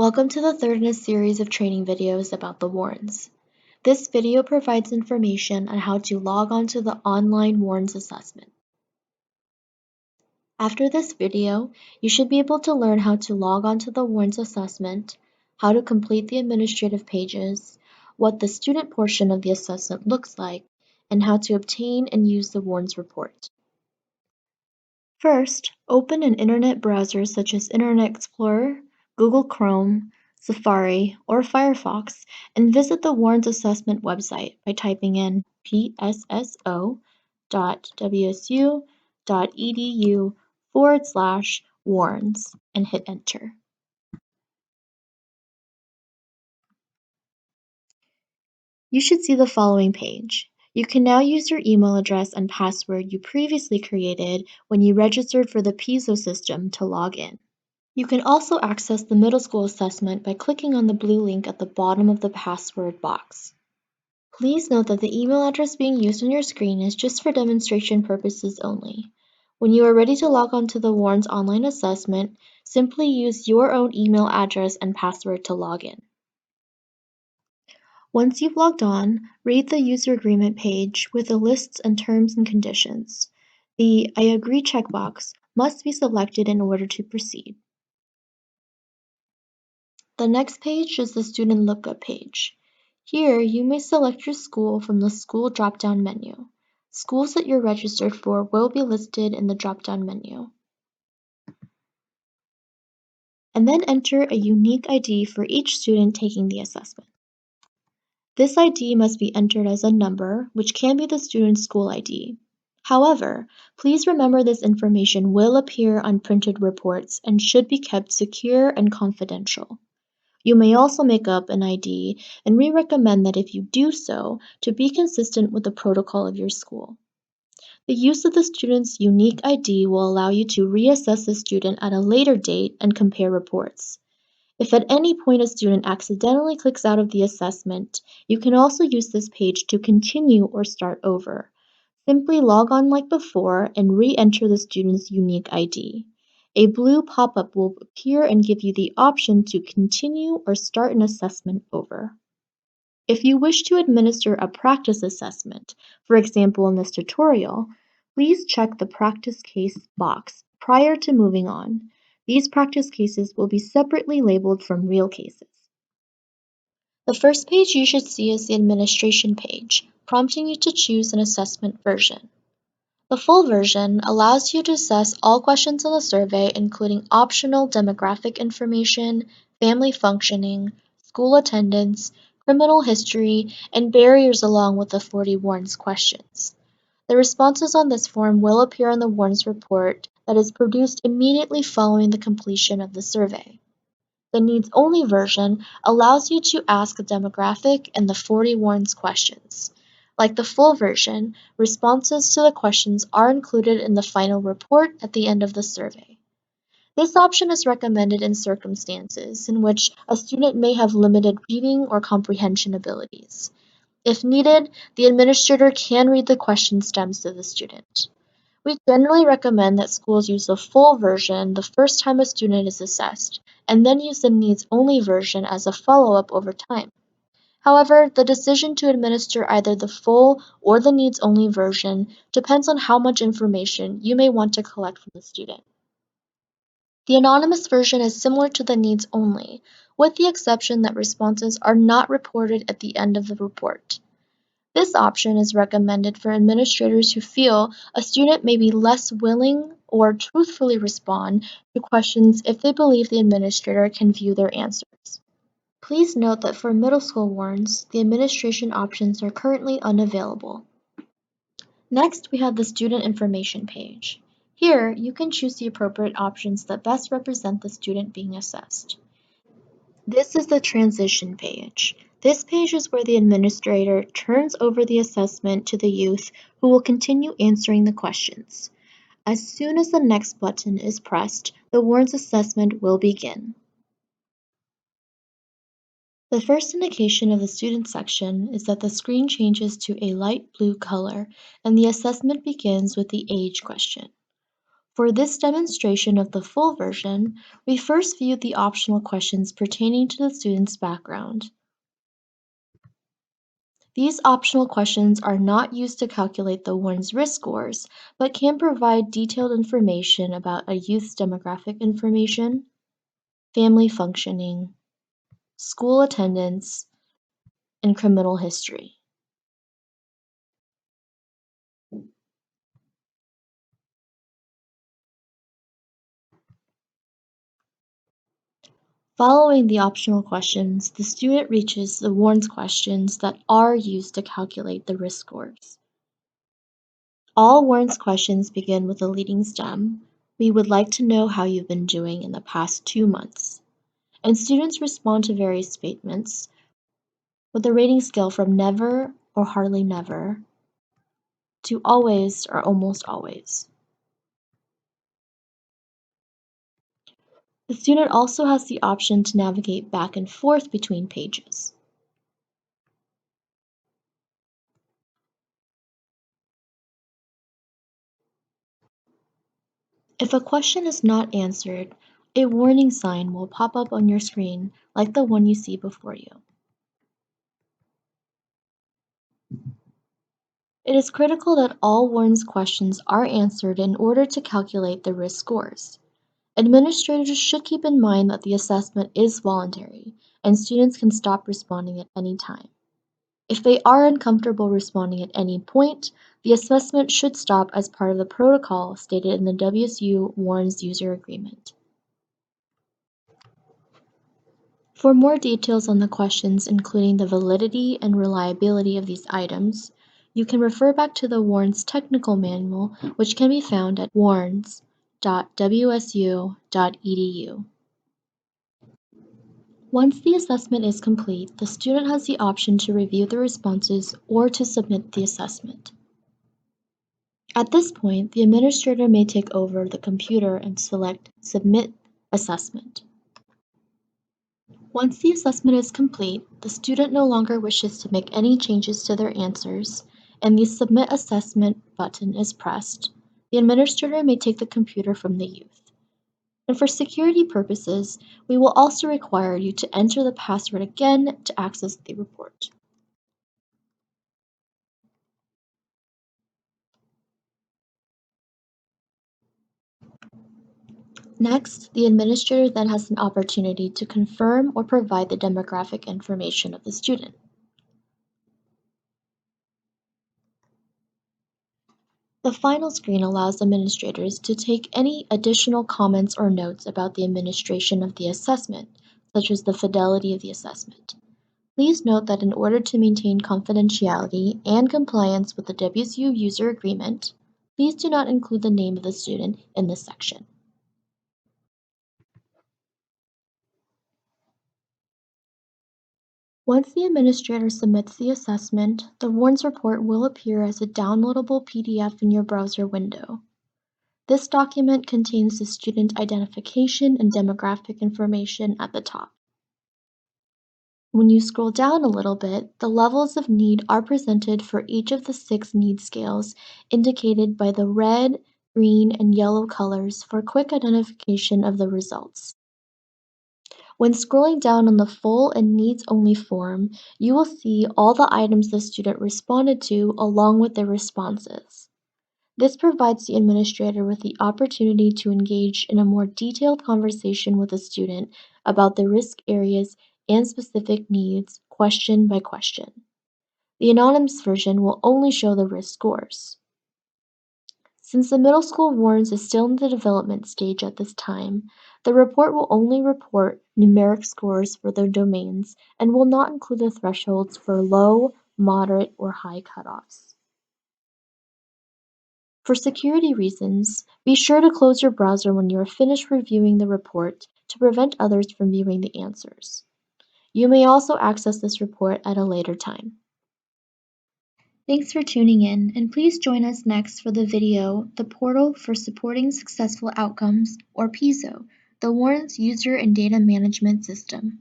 Welcome to the third in a series of training videos about the WARNS. This video provides information on how to log on to the online WARNS assessment. After this video, you should be able to learn how to log on to the WARNS assessment, how to complete the administrative pages, what the student portion of the assessment looks like, and how to obtain and use the WARNS report. First, open an internet browser such as Internet Explorer, Google Chrome, Safari, or Firefox, and visit the WARNS assessment website by typing in psso.wsu.edu/warns and hit enter. You should see the following page. You can now use your email address and password you previously created when you registered for the PSO system to log in. You can also access the middle school assessment by clicking on the blue link at the bottom of the password box. Please note that the email address being used on your screen is just for demonstration purposes only. When you are ready to log on to the WARNS online assessment, simply use your own email address and password to log in. Once you've logged on, read the user agreement page with the lists and terms and conditions. The I agree checkbox must be selected in order to proceed. The next page is the Student Lookup page. Here, you may select your school from the School drop-down menu. Schools that you're registered for will be listed in the drop-down menu. And then enter a unique ID for each student taking the assessment. This ID must be entered as a number, which can be the student's school ID. However, please remember this information will appear on printed reports and should be kept secure and confidential. You may also make up an ID, and we recommend that if you do so, to be consistent with the protocol of your school. The use of the student's unique ID will allow you to reassess the student at a later date and compare reports. If at any point a student accidentally clicks out of the assessment, you can also use this page to continue or start over. Simply log on like before and re-enter the student's unique ID. A blue pop-up will appear and give you the option to continue or start an assessment over. If you wish to administer a practice assessment, for example in this tutorial, please check the practice case box prior to moving on. These practice cases will be separately labeled from real cases. The first page you should see is the administration page, prompting you to choose an assessment version. The full version allows you to assess all questions in the survey, including optional demographic information, family functioning, school attendance, criminal history, and barriers along with the 40 WARNS questions. The responses on this form will appear on the WARNS report that is produced immediately following the completion of the survey. The needs-only version allows you to ask a demographic and the 40 WARNS questions. Like the full version, responses to the questions are included in the final report at the end of the survey. This option is recommended in circumstances in which a student may have limited reading or comprehension abilities. If needed, the administrator can read the question stems to the student. We generally recommend that schools use the full version the first time a student is assessed, and then use the needs-only version as a follow-up over time. However, the decision to administer either the full or the needs-only version depends on how much information you may want to collect from the student. The anonymous version is similar to the needs-only, with the exception that responses are not reported at the end of the report. This option is recommended for administrators who feel a student may be less willing or truthfully respond to questions if they believe the administrator can view their answers. Please note that for middle school WARNS, the administration options are currently unavailable. Next, we have the student information page. Here, you can choose the appropriate options that best represent the student being assessed. This is the transition page. This page is where the administrator turns over the assessment to the youth who will continue answering the questions. As soon as the next button is pressed, the WARNS assessment will begin. The first indication of the student section is that the screen changes to a light blue color and the assessment begins with the age question. For this demonstration of the full version, we first viewed the optional questions pertaining to the student's background. These optional questions are not used to calculate the WARNS risk scores, but can provide detailed information about a youth's demographic information, family functioning, school attendance, and criminal history. Following the optional questions, the student reaches the WARNS questions that are used to calculate the risk scores. All WARNS questions begin with a leading stem. We would like to know how you've been doing in the past 2 months. And students respond to various statements with a rating scale from never or hardly never to always or almost always. The student also has the option to navigate back and forth between pages. If a question is not answered, a warning sign will pop up on your screen like the one you see before you. It is critical that all WARNS questions are answered in order to calculate the risk scores. Administrators should keep in mind that the assessment is voluntary, and students can stop responding at any time. If they are uncomfortable responding at any point, the assessment should stop as part of the protocol stated in the WSU WARNS User Agreement. For more details on the questions, including the validity and reliability of these items, you can refer back to the WARNS Technical Manual, which can be found at warns.wsu.edu. Once the assessment is complete, the student has the option to review the responses or to submit the assessment. At this point, the administrator may take over the computer and select Submit Assessment. Once the assessment is complete, the student no longer wishes to make any changes to their answers, and the Submit Assessment button is pressed. The administrator may take the computer from the youth. And for security purposes, we will also require you to enter the password again to access the report. Next, the administrator then has an opportunity to confirm or provide the demographic information of the student. The final screen allows administrators to take any additional comments or notes about the administration of the assessment, such as the fidelity of the assessment. Please note that in order to maintain confidentiality and compliance with the WSU User Agreement, please do not include the name of the student in this section. Once the administrator submits the assessment, the WARNS report will appear as a downloadable PDF in your browser window. This document contains the student identification and demographic information at the top. When you scroll down a little bit, the levels of need are presented for each of the 6 need scales indicated by the red, green, and yellow colors for quick identification of the results. When scrolling down on the full and needs-only form, you will see all the items the student responded to along with their responses. This provides the administrator with the opportunity to engage in a more detailed conversation with the student about the risk areas and specific needs, question by question. The anonymous version will only show the risk scores. Since the middle school WARNS is still in the development stage at this time, the report will only report numeric scores for their domains and will not include the thresholds for low, moderate, or high cutoffs. For security reasons, be sure to close your browser when you are finished reviewing the report to prevent others from viewing the answers. You may also access this report at a later time. Thanks for tuning in, and please join us next for the video, The Portal for Supporting Successful Outcomes, or PISO, the WARNS User and Data Management System.